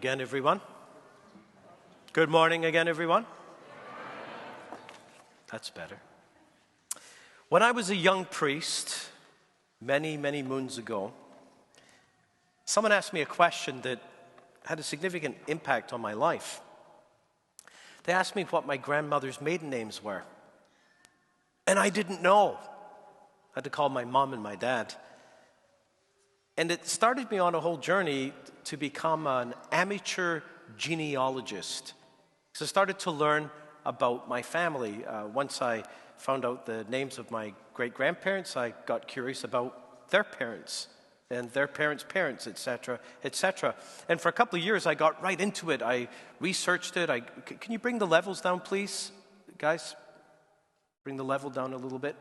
again, everyone. Good morning again, everyone. That's better. When I was a young priest, many, many moons ago, someone asked me a question that had a significant impact on my life. They asked me what my grandmother's maiden names were. And I didn't know. I had to call my mom and my dad. And it started me on a whole journey to become an amateur genealogist. So I started to learn about my family. Once I found out the names of my great-grandparents, I got curious about their parents and their parents' parents, etc., etc. And for a couple of years, I got right into it. I researched it. Can you bring the levels down, please, guys? Bring the level down a little bit.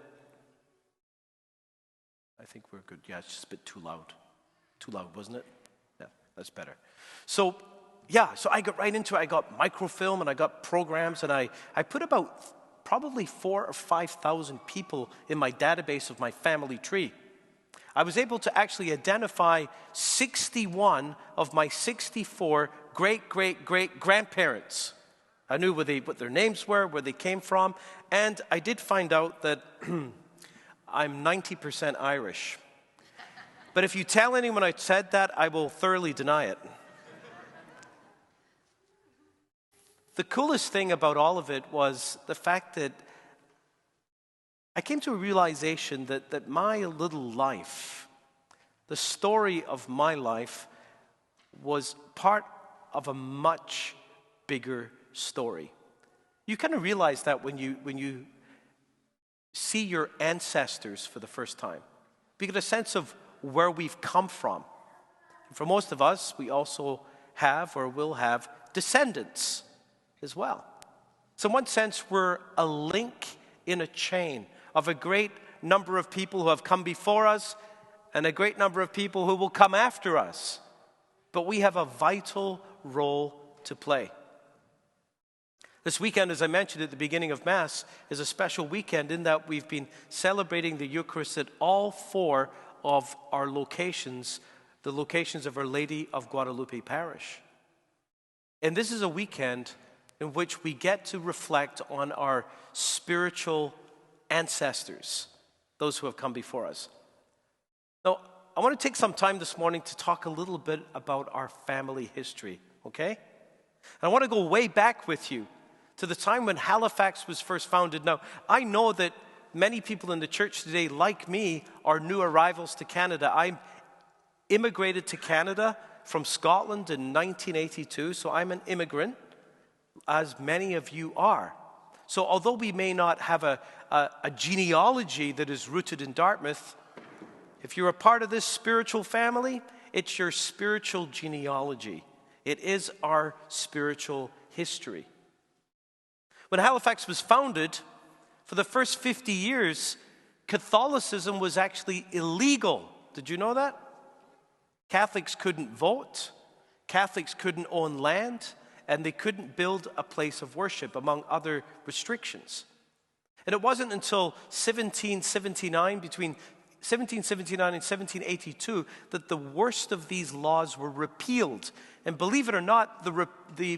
I think we're good. Yeah, it's just a bit too loud. Too loud, wasn't it? Yeah, that's better. So I got right into it. I got microfilm and I got programs, and I put about probably 4,000 or 5,000 people in my database of my family tree. I was able to actually identify 61 of my 64 great-great-great-grandparents. I knew what their names were, where they came from, and I did find out that I'm 90% Irish. But if you tell anyone I said that, I will thoroughly deny it. The coolest thing about all of it was the fact that I came to a realization that my little life, the story of my life, was part of a much bigger story. You kind of realize that when you see your ancestors for the first time. You get a sense of where we've come from. And for most of us, we also have or will have descendants as well. So in one sense, we're a link in a chain of a great number of people who have come before us and a great number of people who will come after us. But we have a vital role to play. This weekend, as I mentioned at the beginning of Mass, is a special weekend in that we've been celebrating the Eucharist at all 4 of our locations, the locations of Our Lady of Guadalupe Parish. And this is a weekend in which we get to reflect on our spiritual ancestors, those who have come before us. Now, I want to take some time this morning to talk a little bit about our family history, okay? And I want to go way back with you to the time when Halifax was first founded. Now, I know that many people in the church today, like me, are new arrivals to Canada. I immigrated to Canada from Scotland in 1982, so I'm an immigrant, as many of you are. So although we may not have a genealogy that is rooted in Dartmouth, if you're a part of this spiritual family, it's your spiritual genealogy. It is our spiritual history. When Halifax was founded, for the first 50 years, Catholicism was actually illegal. Did you know that? Catholics couldn't vote, Catholics couldn't own land, and they couldn't build a place of worship, among other restrictions. And it wasn't until 1779, between 1779 and 1782, that the worst of these laws were repealed. And believe it or not, the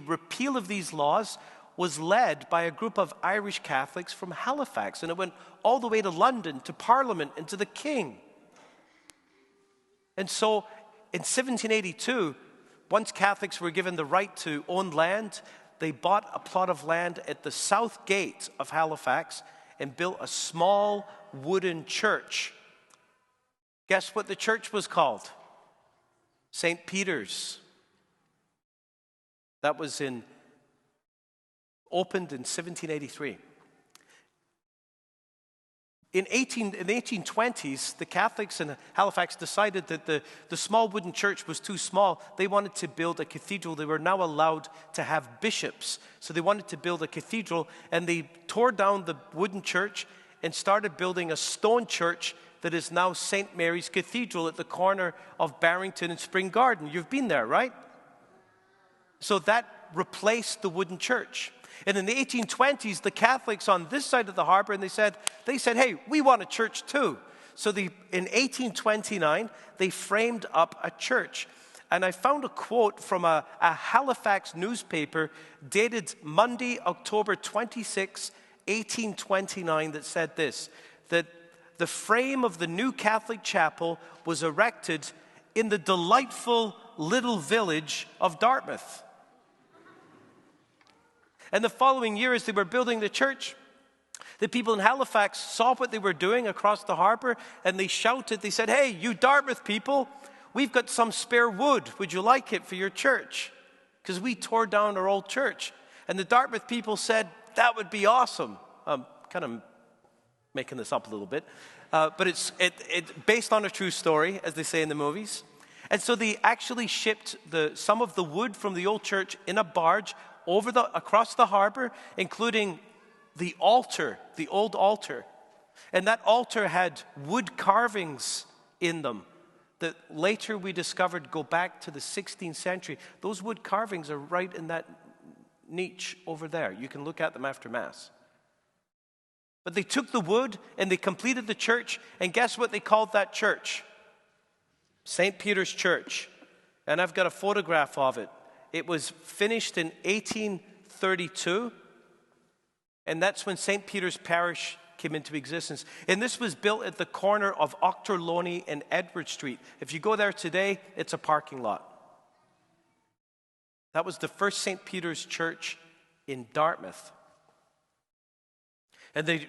repeal of these laws was led by a group of Irish Catholics from Halifax, and it went all the way to London, to Parliament, and to the King. And so in 1782, once Catholics were given the right to own land, they bought a plot of land at the south gate of Halifax and built a small wooden church. Guess what the church was called? St. Peter's. That was opened in 1783. In the 1820s, the Catholics in Halifax decided that the small wooden church was too small. They wanted to build a cathedral. They were now allowed to have bishops. So they wanted to build a cathedral, and they tore down the wooden church and started building a stone church that is now St. Mary's Cathedral at the corner of Barrington and Spring Garden. You've been there, right? So that replaced the wooden church. And in the 1820s, the Catholics on this side of the harbor, and they said, hey, we want a church too. So in 1829, they framed up a church. And I found a quote from a Halifax newspaper dated Monday, October 26, 1829, that said this, that the frame of the new Catholic chapel was erected in the delightful little village of Dartmouth. And the following year, as they were building the church, the people in Halifax saw what they were doing across the harbor, and they shouted, they said, "Hey, you Dartmouth people, we've got some spare wood. Would you like it for your church? Because we tore down our old church." And the Dartmouth people said, "That would be awesome." I'm kind of making this up a little bit. But it's based on a true story, as they say in the movies. And so they actually shipped some of the wood from the old church in a barge across the harbor, including the altar, the old altar. And that altar had wood carvings in them that later we discovered go back to the 16th century. Those wood carvings are right in that niche over there. You can look at them after Mass. But they took the wood and they completed the church, and guess what they called that church? St. Peter's Church. And I've got a photograph of it. It was finished in 1832, and that's when St. Peter's Parish came into existence. And this was built at the corner of Ochterlony and Edward Street. If you go there today, it's a parking lot. That was the first St. Peter's Church in Dartmouth. And the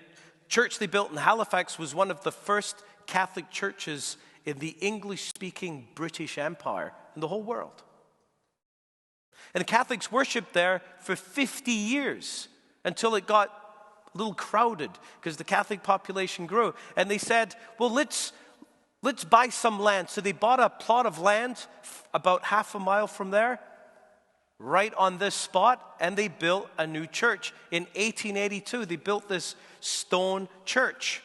church they built in Halifax was one of the first Catholic churches in the English-speaking British Empire in the whole world. And the Catholics worshipped there for 50 years until it got a little crowded because the Catholic population grew. And they said, well, let's buy some land. So they bought a plot of land about half a mile from there, right on this spot, and they built a new church. In 1882, they built this stone church.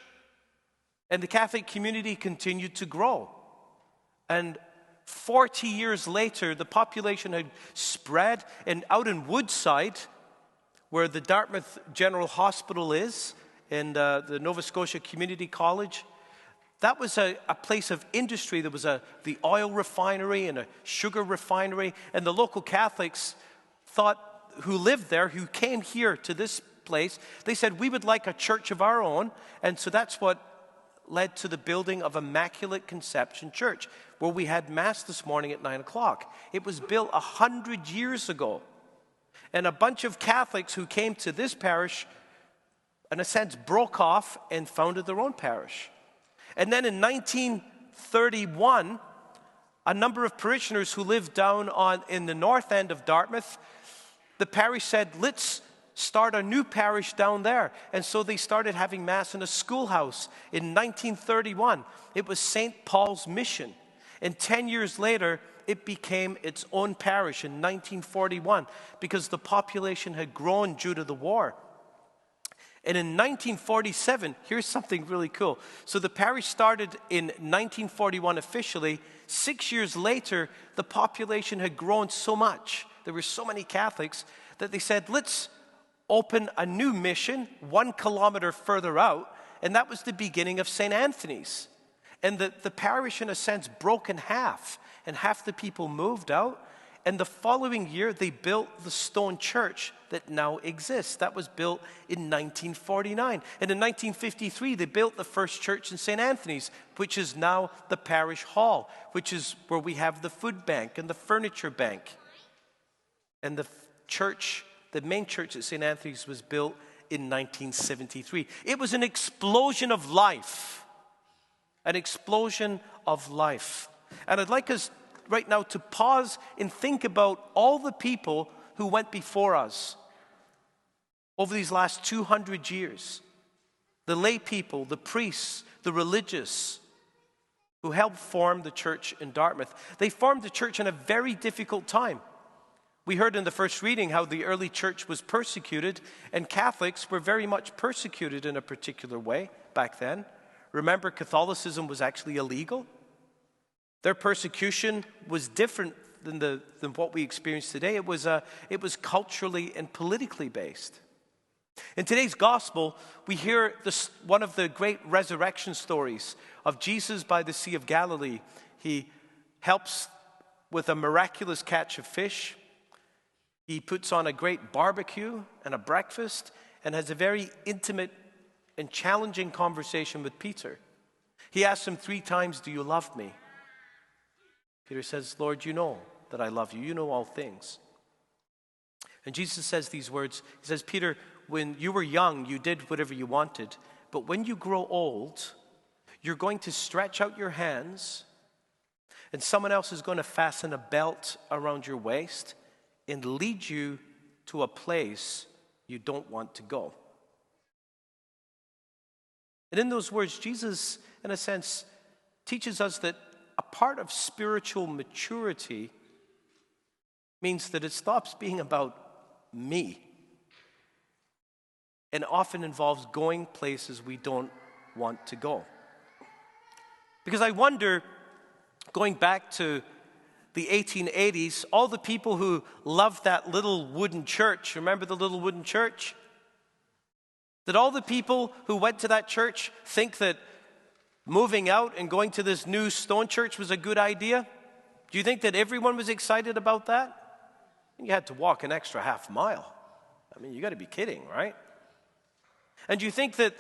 And the Catholic community continued to grow. And 40 years later, the population had spread, and out in Woodside, where the Dartmouth General Hospital is, and the Nova Scotia Community College, that was a place of industry. There was the oil refinery and a sugar refinery, and the local Catholics who lived there, who came here to this place, they said, we would like a church of our own. And so that's what led to the building of Immaculate Conception Church, where we had Mass this morning at 9 o'clock. It was built 100 years ago. And a bunch of Catholics who came to this parish, in a sense, broke off and founded their own parish. And then in 1931, a number of parishioners who lived down in the north end of Dartmouth, the parish said, let's start a new parish down there. And so they started having Mass in a schoolhouse in 1931. It was St. Paul's Mission. And 10 years later, it became its own parish in 1941 because the population had grown due to the war. And in 1947, here's something really cool. So the parish started in 1941 officially. 6 years later, the population had grown so much, there were so many Catholics, that they said, let's open a new mission 1 kilometer further out, and that was the beginning of St. Anthony's. And the parish, in a sense, broke in half, and half the people moved out. And the following year, they built the stone church that now exists. That was built in 1949. And in 1953, they built the first church in St. Anthony's, which is now the parish hall, which is where we have the food bank and the furniture bank. And the main church at St. Anthony's was built in 1973. It was an explosion of life. An explosion of life. And I'd like us right now to pause and think about all the people who went before us over these last 200 years. The lay people, the priests, the religious, who helped form the church in Dartmouth. They formed the church in a very difficult time. We heard in the first reading how the early church was persecuted, and Catholics were very much persecuted in a particular way back then. Remember, Catholicism was actually illegal. Their persecution was different than what we experience today. It was culturally and politically based. In today's gospel, we hear one of the great resurrection stories of Jesus by the Sea of Galilee. He helps with a miraculous catch of fish. He puts on a great barbecue and a breakfast and has a very intimate and challenging conversation with Peter. He asks him 3 times, "Do you love me?" Peter says, "Lord, you know that I love you. You know all things." And Jesus says these words. He says, "Peter, when you were young, you did whatever you wanted. But when you grow old, you're going to stretch out your hands, and someone else is going to fasten a belt around your waist and lead you to a place you don't want to go." And in those words, Jesus, in a sense, teaches us that a part of spiritual maturity means that it stops being about me and often involves going places we don't want to go. Because I wonder, going back to the 1880s, all the people who loved that little wooden church, remember the little wooden church? Did all the people who went to that church think that moving out and going to this new stone church was a good idea? Do you think that everyone was excited about that? You had to walk an extra half mile. I mean, you got to be kidding, right? And do you think that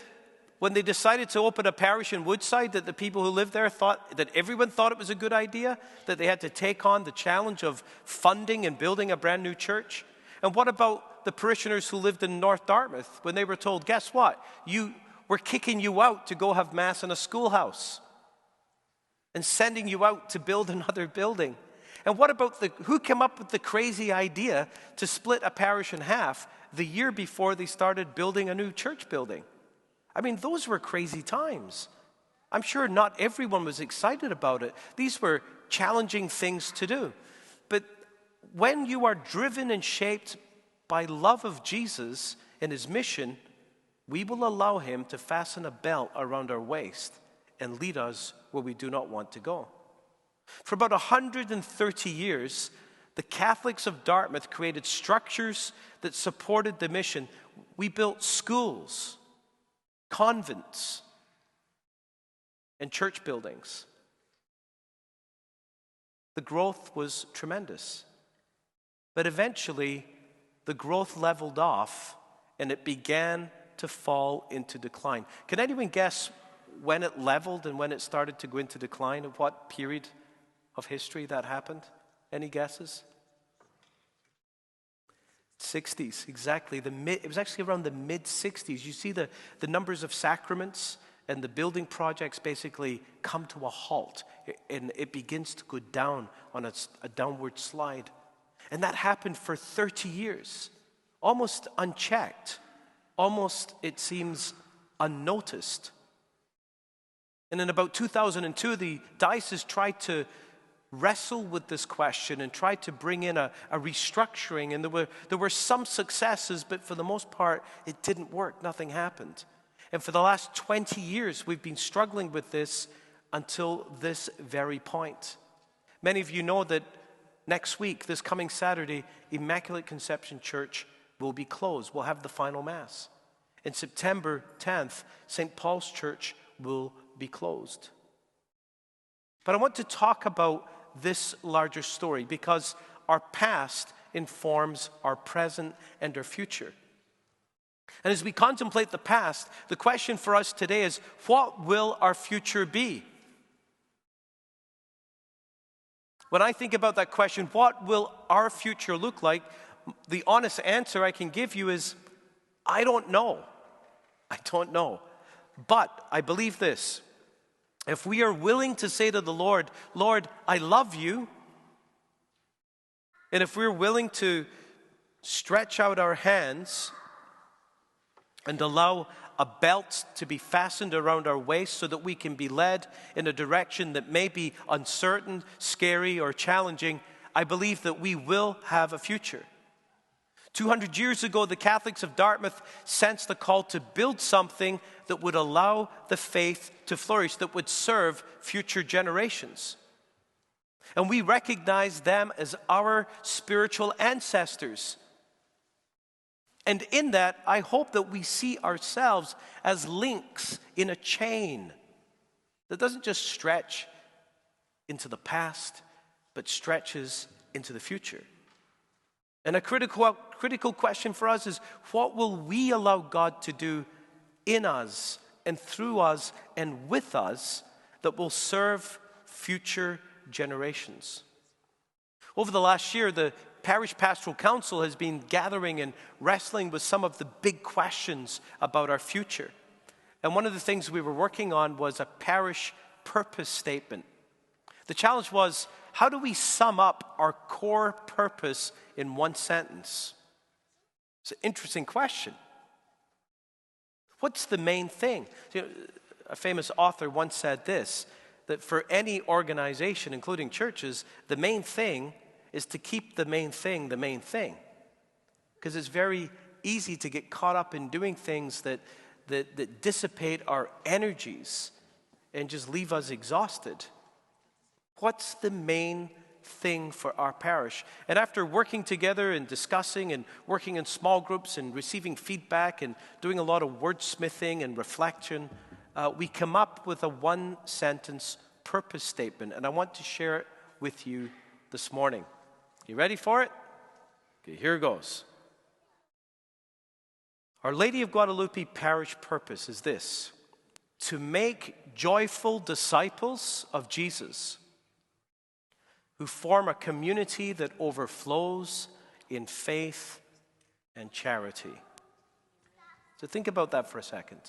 when they decided to open a parish in Woodside, that the people who lived there thought that everyone thought it was a good idea, that they had to take on the challenge of funding and building a brand new church? And what about the parishioners who lived in North Dartmouth when they were told, "Guess what? We're kicking you out to go have mass in a schoolhouse and sending you out to build another building"? And what about who came up with the crazy idea to split a parish in half the year before they started building a new church building? I mean, those were crazy times. I'm sure not everyone was excited about it. These were challenging things to do. But when you are driven and shaped by love of Jesus and his mission, we will allow him to fasten a belt around our waist and lead us where we do not want to go. For about 130 years, the Catholics of Dartmouth created structures that supported the mission. We built schools, convents, and church buildings. The growth was tremendous. But eventually, the growth leveled off and it began to fall into decline. Can anyone guess when it leveled and when it started to go into decline? Of what period of history that happened? Any guesses? 60s, exactly. It was actually around the mid-60s. You see the numbers of sacraments and the building projects basically come to a halt, and it begins to go down on a downward slide. And that happened for 30 years, almost unchecked, almost, it seems, unnoticed. And in about 2002, the diocese tried to wrestle with this question and tried to bring in a restructuring, and there were some successes, but for the most part, it didn't work. Nothing happened. And for the last 20 years, we've been struggling with this until this very point. Many of you know that next week, this coming Saturday, Immaculate Conception Church will be closed. We'll have the final Mass. And September 10th, St. Paul's Church will be closed. But I want to talk about this larger story because our past informs our present and our future. And as we contemplate the past, the question for us today is, what will our future be? When I think about that question, what will our future look like? The honest answer I can give you is, I don't know. I don't know. But I believe this. If we are willing to say to the Lord, "Lord, I love you," and if we're willing to stretch out our hands and allow a belt to be fastened around our waist so that we can be led in a direction that may be uncertain, scary, or challenging, I believe that we will have a future. 200 years ago, the Catholics of Dartmouth sensed the call to build something that would allow the faith to flourish, that would serve future generations. And we recognize them as our spiritual ancestors. And in that, I hope that we see ourselves as links in a chain that doesn't just stretch into the past, but stretches into the future. And a critical question for us is, what will we allow God to do in us and through us and with us that will serve future generations? Over the last year, the Parish Pastoral Council has been gathering and wrestling with some of the big questions about our future. And one of the things we were working on was a parish purpose statement. The challenge was, how do we sum up our core purpose in one sentence? It's an interesting question. What's the main thing? You know, a famous author once said this, that for any organization, including churches, the main thing is to keep the main thing the main thing. Because it's very easy to get caught up in doing things that dissipate our energies and just leave us exhausted. What's the main thing for our parish? And after working together and discussing and working in small groups and receiving feedback and doing a lot of wordsmithing and reflection, we come up with a one-sentence purpose statement, and I want to share it with you this morning. You ready for it? Okay, here it goes. Our Lady of Guadalupe parish purpose is this: to make joyful disciples of Jesus who form a community that overflows in faith and charity. So think about that for a second.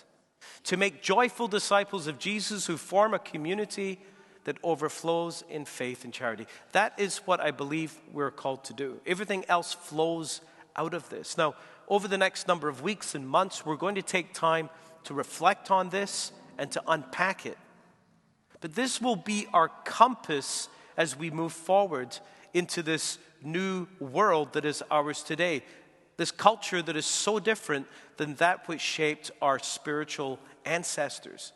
To make joyful disciples of Jesus who form a community that overflows in faith and charity. That is what I believe we're called to do. Everything else flows out of this. Now, over the next number of weeks and months, we're going to take time to reflect on this and to unpack it. But this will be our compass as we move forward into this new world that is ours today. This culture that is so different than that which shaped our spiritual ancestors.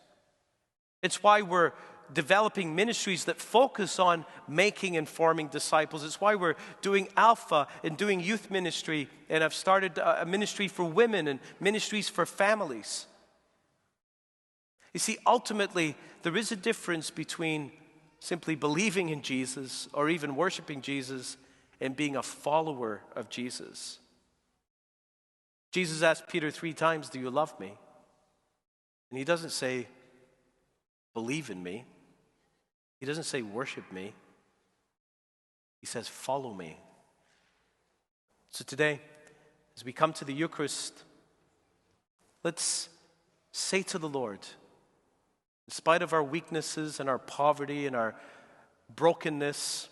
It's why we're developing ministries that focus on making and forming disciples. It's why we're doing Alpha and doing youth ministry, and I've started a ministry for women and ministries for families. You see, ultimately, there is a difference between simply believing in Jesus or even worshiping Jesus and being a follower of Jesus. Jesus asked Peter 3 times, "Do you love me?" And he doesn't say, "Believe in me." He doesn't say, "Worship me." He says, "Follow me." So today, as we come to the Eucharist, let's say to the Lord, in spite of our weaknesses and our poverty and our brokenness,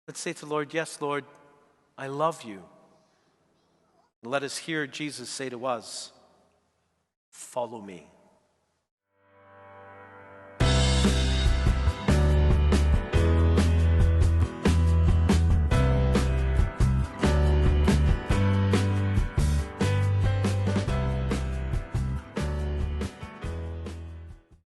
let's say to the Lord, "Yes, Lord, I love you." And let us hear Jesus say to us, "Follow me."